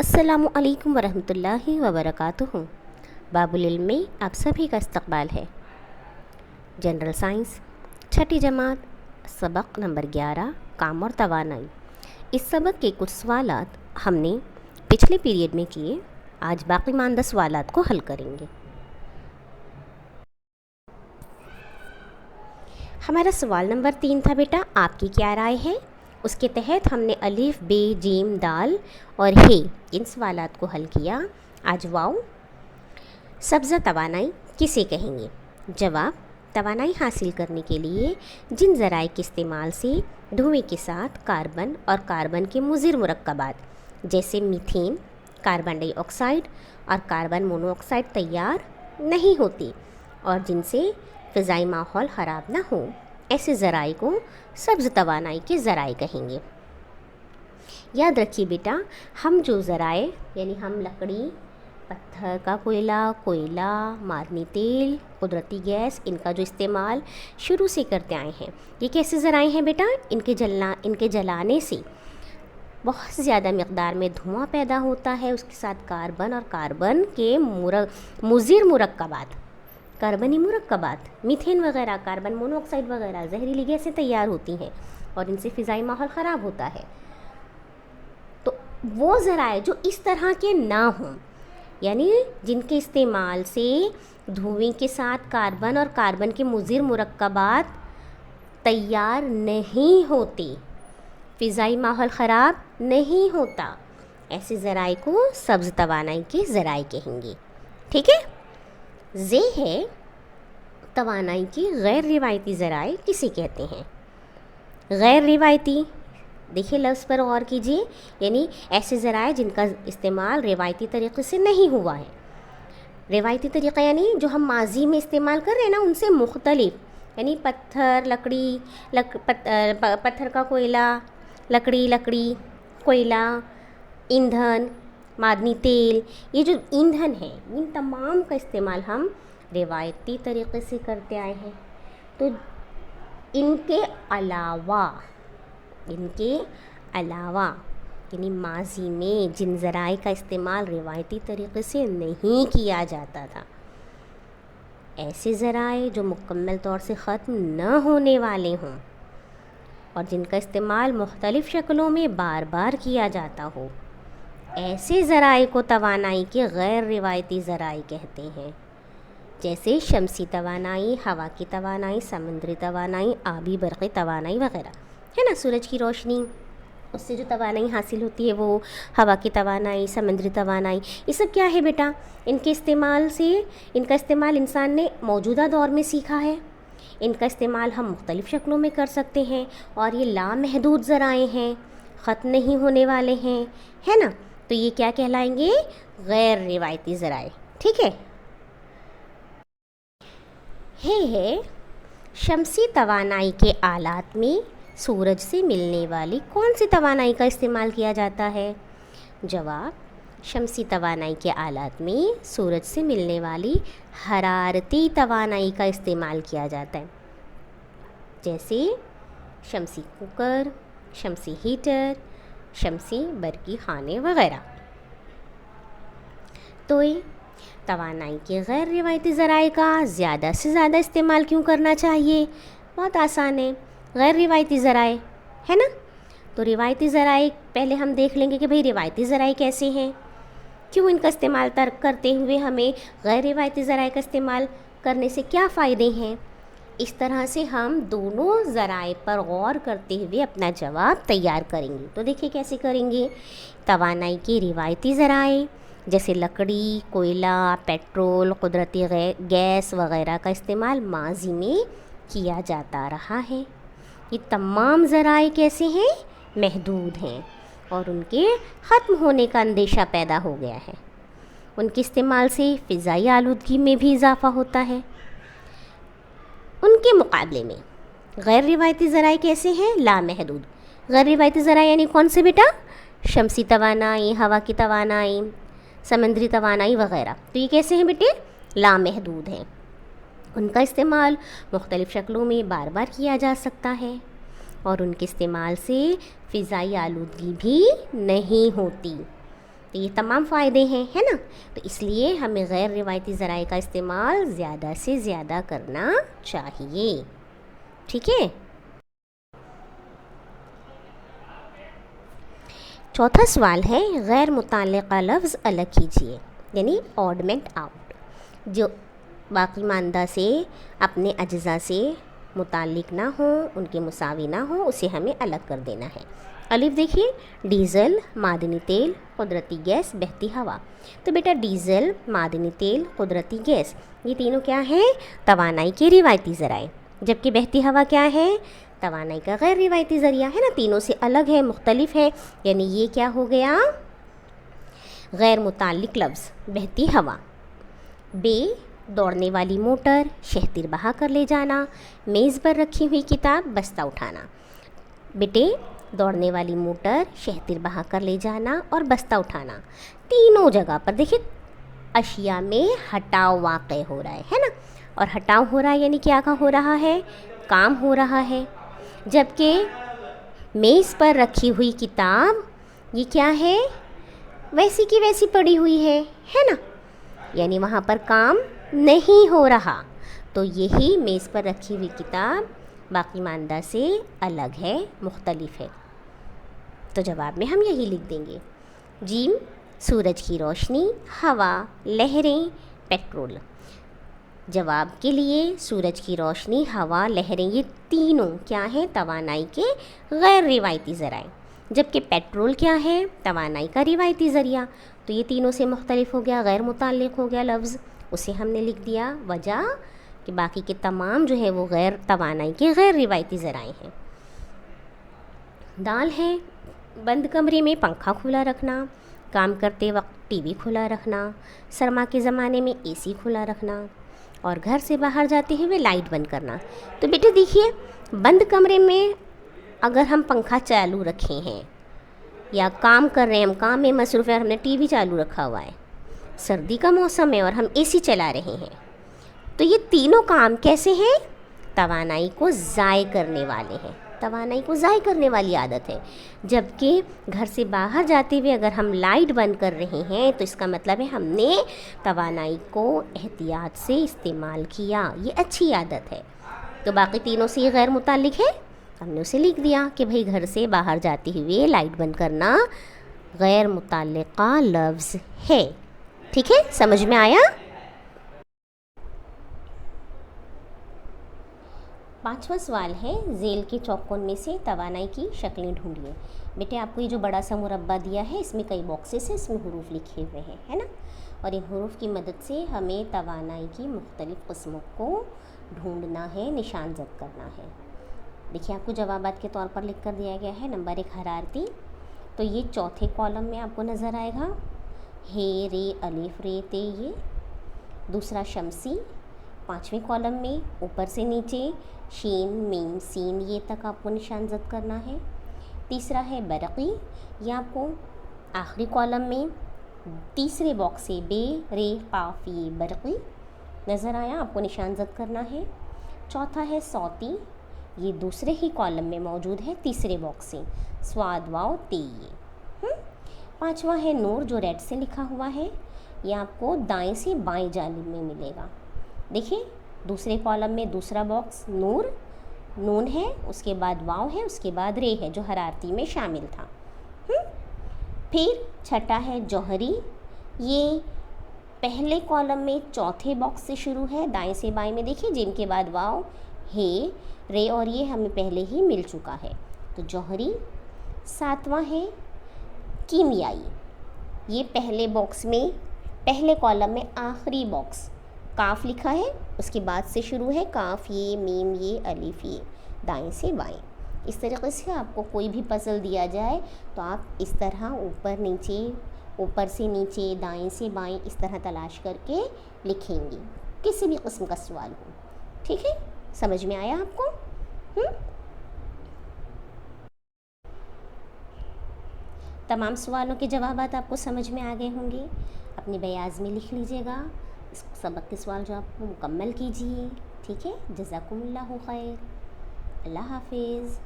अस्सलामु अलैकुम वरहमतुल्लाहि वबरकातुहू। बाबुल इल्म में आप सभी का इस्तकबाल है। जनरल साइंस छठी जमात सबक नंबर 11 काम और तवानाई। इस सबक के कुछ सवालात हमने पिछले पीरियड में किए, आज बाकी मानदा सवालात को हल करेंगे। हमारा सवाल नंबर 3 था बेटा, आपकी क्या राय है। उसके तहत हमने अलिफ बे जीम दाल और हे इन सवालात को हल किया। आज वाओ सब्ज़ा तवानाई किसे कहेंगे। जवाब, तवानाई हासिल करने के लिए जिन ज़राए के इस्तेमाल से धुएं के साथ कार्बन और कार्बन के मुज़िर मुरक्कबात जैसे मीथेन, कार्बन डाइऑक्साइड और कार्बन मोनोऑक्साइड तैयार नहीं होती और जिनसे फ़िज़ाई माहौल ख़राब ना हो, ऐसे ज़राए को सब्ज़ तवानाई के ज़राए कहेंगे। याद रखिए बेटा, हम जो ज़राए यानी हम लकड़ी, पत्थर का कोयला, मादनी तेल, कुदरती गैस, इनका जो इस्तेमाल शुरू से करते आए हैं, ये कैसे ज़राए हैं बेटा। इनके जलाने से बहुत ज़्यादा मकदार में धुआं पैदा होता है, उसके साथ कार्बन और कार्बन के मुज़िर मुरक्कबात, कार्बनी मुरक्कबात, मीथेन वगैरह, कार्बन मोनोऑक्साइड वगैरह जहरीली गैसें तैयार होती हैं और इनसे फ़िज़ाई माहौल ख़राब होता है। तो वो ज़राए जो इस तरह के ना हों, यानी जिनके इस्तेमाल से धुएं के साथ कार्बन और कार्बन के मुज़िर मुरक्कबात तैयार नहीं होते, फ़िज़ाई माहौल ख़राब नहीं होता, ऐसे ज़राए को सब्ज़ तवानाई के ज़राए कहेंगे। ठीक है। ये है तवानाई के गैर रिवायती ज़राए किसे कहते हैं। गैर रिवायती, देखिए लफ्ज़ पर गौर कीजिए, यानी ऐसे ज़राए जिनका इस्तेमाल रिवायती तरीक़े से नहीं हुआ है। रिवायती तरीक़ा यानी जो हम माजी में इस्तेमाल कर रहे हैं ना, उनसे मुख्तलिफ, यानी पत्थर, लकड़ी, पत्थर का कोयला, लकड़ी, कोयला, ईंधन, मादनी तेल, ये जो ईंधन है, इन तमाम का इस्तेमाल हम रिवायती तरीक़े से करते आए हैं। तो इनके अलावा यानी माजी में जिन ज़राए का इस्तेमाल रिवायती तरीक़े से नहीं किया जाता था, ऐसे ज़राए जो मुकम्मल तौर से ख़त्म न होने वाले हों और जिनका इस्तेमाल मुख्तलिफ़ शक्लों में बार बार किया जाता हो, ऐसे ज़राए को तवानाई के गैर रिवायती ज़राए कहते हैं। जैसे शमसी तवानाई, हवा की तवानाई, समुद्री तवानाई, आबी बरक़ी तवानाई वगैरह, है ना। सूरज की रोशनी, उससे जो तवानाई हासिल होती है वो हवा की तवानाई, समुद्री तवानाई, ये सब क्या है बेटा, इनका इस्तेमाल इंसान ने मौजूदा दौर में सीखा है। इनका इस्तेमाल हम मुख्तलिफ़ शक्लों में कर सकते हैं और ये लामहदूद ज़राए हैं, ख़त्म नहीं होने वाले हैं, है ना। तो ये क्या कहलाएंगे, गैर रिवायती ज़राए। ठीक है। है शमसी तवानाई के आलात में सूरज से मिलने वाली कौन सी तवानाई का इस्तेमाल किया जाता है। जवाब, शमसी तवानाई के आलात में सूरज से मिलने वाली हरारती तवानाई का इस्तेमाल किया जाता है, जैसे शमसी कुकर, शमसी हीटर, शमसी बरकी खाने वगैरह। तो ये तवानाई के गैर रिवायती ज़राए का ज़्यादा से ज़्यादा इस्तेमाल क्यों करना चाहिए। बहुत आसान है, गैर रिवायती ज़राए, है ना। तो रिवायती ज़राए पहले हम देख लेंगे कि भाई रिवायती ज़राए कैसे हैं, क्यों इनका इस्तेमाल करते हुए हमें गैर रिवायती ज़राए का इस्तेमाल करने से क्या फ़ायदे हैं। इस तरह से हम दोनों ज़राए पर गौर करते हुए अपना जवाब तैयार करेंगे। तो देखिए कैसे करेंगे। तवानाई के रिवायती ज़राए जैसे लकड़ी, कोयला, पेट्रोल, कुदरती गैस वगैरह का इस्तेमाल माजी में किया जाता रहा है। ये तमाम ज़राए कैसे हैं, महदूद हैं और उनके ख़त्म होने का अंदेशा पैदा हो गया है। उनके इस्तेमाल से फ़िज़ाई आलूदगी में भी इजाफ़ा होता है। उनके मुकाबले में गैर रिवायती ज़राए कैसे हैं, लामहदूद। गैर रिवायती ज़राए यानी कौन से बेटा, शमसी तवानाई, हवा की तवानाई, समुद्री तवानाई वगैरह। तो ये कैसे हैं बेटे, लामहदूद हैं। उनका इस्तेमाल मुख्तलिफ़ शक्लों में बार बार किया जा सकता है और उनके इस्तेमाल से फ़िज़ाई आलूदगी भी नहीं होती। تو یہ تمام فائدے ہیں، ہے نا؟ تو اس لیے ہمیں غیر روایتی ذرائع کا استعمال زیادہ سے زیادہ کرنا چاہیے، ٹھیک ہے؟ چوتھا سوال ہے غیر متعلقہ لفظ الگ کیجیے، یعنی آڈمنٹ آؤٹ، جو باقی ماندہ سے اپنے اجزاء سے متعلق نہ ہو، ان کے مساوی نہ ہو، اسے ہمیں الگ کر دینا ہے۔ الف دیکھیے، ڈیزل، معدنی تیل، قدرتی گیس، بہتی ہوا۔ تو بیٹا ڈیزل، معدنی تیل، قدرتی گیس، یہ تینوں کیا ہیں؟ توانائی کے روایتی ذرائع، جبکہ بہتی ہوا کیا ہے؟ توانائی کا غیر روایتی ذریعہ ہے نا، تینوں سے الگ ہے، مختلف ہے، یعنی یہ کیا ہو گیا؟ غیر متعلق لفظ بہتی ہوا۔ بے، دوڑنے والی موٹر، شہتر بہا کر لے جانا، میز پر رکھی ہوئی کتاب، بستہ اٹھانا۔ بیٹے دوڑنے والی موٹر، شہتر بہا کر لے جانا اور بستہ اٹھانا، تینوں جگہ پر دیکھیں اشیاء میں ہٹاؤ واقع ہو رہا ہے نا، اور ہٹاؤ ہو رہا ہے یعنی کیا ہو رہا ہے؟ کام ہو رہا ہے۔ جبکہ میز پر رکھی ہوئی کتاب یہ کیا ہے؟ ویسی کی ویسی پڑی ہوئی ہے نا، یعنی وہاں پر کام نہیں ہو رہا۔ تو یہی میز پر رکھی ہوئی کتاب باقی ماندہ سے الگ ہے، مختلف ہے۔ تو جواب میں ہم یہی لکھ دیں گے۔ جیم، سورج کی روشنی، ہوا، لہریں، پیٹرول۔ جواب کے لیے سورج کی روشنی، ہوا، لہریں، یہ تینوں کیا ہیں؟ توانائی کے غیر روایتی ذرائع، جبکہ پیٹرول کیا ہے؟ توانائی کا روایتی ذریعہ۔ تو یہ تینوں سے مختلف ہو گیا، غیر متعلق ہو گیا لفظ، اسے ہم نے لکھ دیا، وجہ کہ باقی کے تمام جو ہے وہ غیر توانائی کے غیر روایتی ذرائع ہیں۔ دال ہے، بند کمرے میں پنکھا کھلا رکھنا، کام کرتے وقت ٹی وی کھلا رکھنا، سرما کے زمانے میں اے سی کھلا رکھنا، اور گھر سے باہر جاتے ہوئے لائٹ بند کرنا۔ تو بیٹے دیکھیے بند کمرے میں اگر ہم پنکھا چالو رکھے ہیں یا کام کر رہے ہیں، ہم کام میں مصروف ہیں اور ہم نے ٹی وی چالو رکھا ہوا ہے، سردی کا موسم ہے اور ہم اے سی چلا رہے ہیں، تو یہ تینوں کام کیسے ہیں؟ توانائی کو ضائع کرنے والے ہیں، توانائی کو ضائع کرنے والی عادت ہے۔ جبکہ گھر سے باہر جاتے ہوئے اگر ہم لائٹ بند کر رہے ہیں تو اس کا مطلب ہے ہم نے توانائی کو احتیاط سے استعمال کیا، یہ اچھی عادت ہے۔ تو باقی تینوں سے یہ غیر متعلق ہے، ہم نے اسے لکھ دیا کہ بھئی گھر سے باہر جاتے ہوئے لائٹ بند کرنا غیر متعلقہ لفظ ہے، ٹھیک ہے؟ سمجھ میں آیا؟ پانچواں سوال ہے ذیل کے چوکون میں سے توانائی کی شکلیں ڈھونڈیے۔ بیٹے آپ کو یہ جو بڑا سا مربع دیا ہے اس میں کئی باکسز ہیں، اس میں حروف لکھے ہوئے ہیں، ہے نا، اور ان حروف کی مدد سے ہمیں توانائی کی مختلف قسموں کو ڈھونڈنا ہے، نشان زد کرنا ہے۔ دیکھیے آپ کو جوابات کے طور پر لکھ کر دیا گیا ہے۔ نمبر 1 حرارتی، تو یہ چوتھے کالم میں آپ کو نظر آئے گا، ہے، رے، الف، رے، تے، یہ۔ دوسرا شمسی، 5ویں کالم میں اوپر سے نیچے شین، میم، سین، یہ تک آپ کو نشان زد کرنا ہے۔ تیسرا ہے برقی، یہ آپ کو آخری کالم میں تیسرے باکس سے بے، رے، قاف، یہ برقی نظر آیا، آپ کو نشان زد کرنا ہے۔ چوتھا ہے صوتی، یہ دوسرے ہی کالم میں موجود ہے تیسرے باکس سے، سواد، واو، تے، یہ۔ پانچواں ہے نور، جو ریڈ سے لکھا ہوا ہے، یہ آپ کو دائیں سے بائیں جانب میں ملے گا۔ دیکھیں دوسرے کالم میں دوسرا باکس نور، نون ہے، اس کے بعد واو ہے، اس کے بعد رے ہے جو حرارتی میں شامل تھا۔ پھر چھٹا ہے جوہری، یہ پہلے کالم میں چوتھے باکس سے شروع ہے، دائیں سے بائیں میں دیکھیں، جن کے بعد واو، ہے، رے اور یہ ہمیں پہلے ہی مل چکا ہے، تو جوہری۔ ساتواں ہے کیمیائی، یہ پہلے باکس میں پہلے کالم میں آخری باکس کاف لکھا ہے، اس کے بعد سے شروع ہے کاف، یہ، میم، یہ، الف، یہ، دائیں سے بائیں۔ اس طریقے سے آپ کو کوئی بھی پزل دیا جائے تو آپ اس طرح اوپر نیچے، اوپر سے نیچے، دائیں سے بائیں اس طرح تلاش کر کے لکھیں گے، کسی بھی قسم کا سوال ہو، ٹھیک ہے؟ سمجھ میں آیا آپ کو؟ تمام سوالوں کے جوابات آپ کو سمجھ میں آ گئے ہوں گے، اپنی بیاض میں لکھ لیجیے گا، اس سبق کے سوال جو آپ کو مکمل کیجیے، ٹھیک ہے؟ جزاکم اللہ خیر، اللہ حافظ۔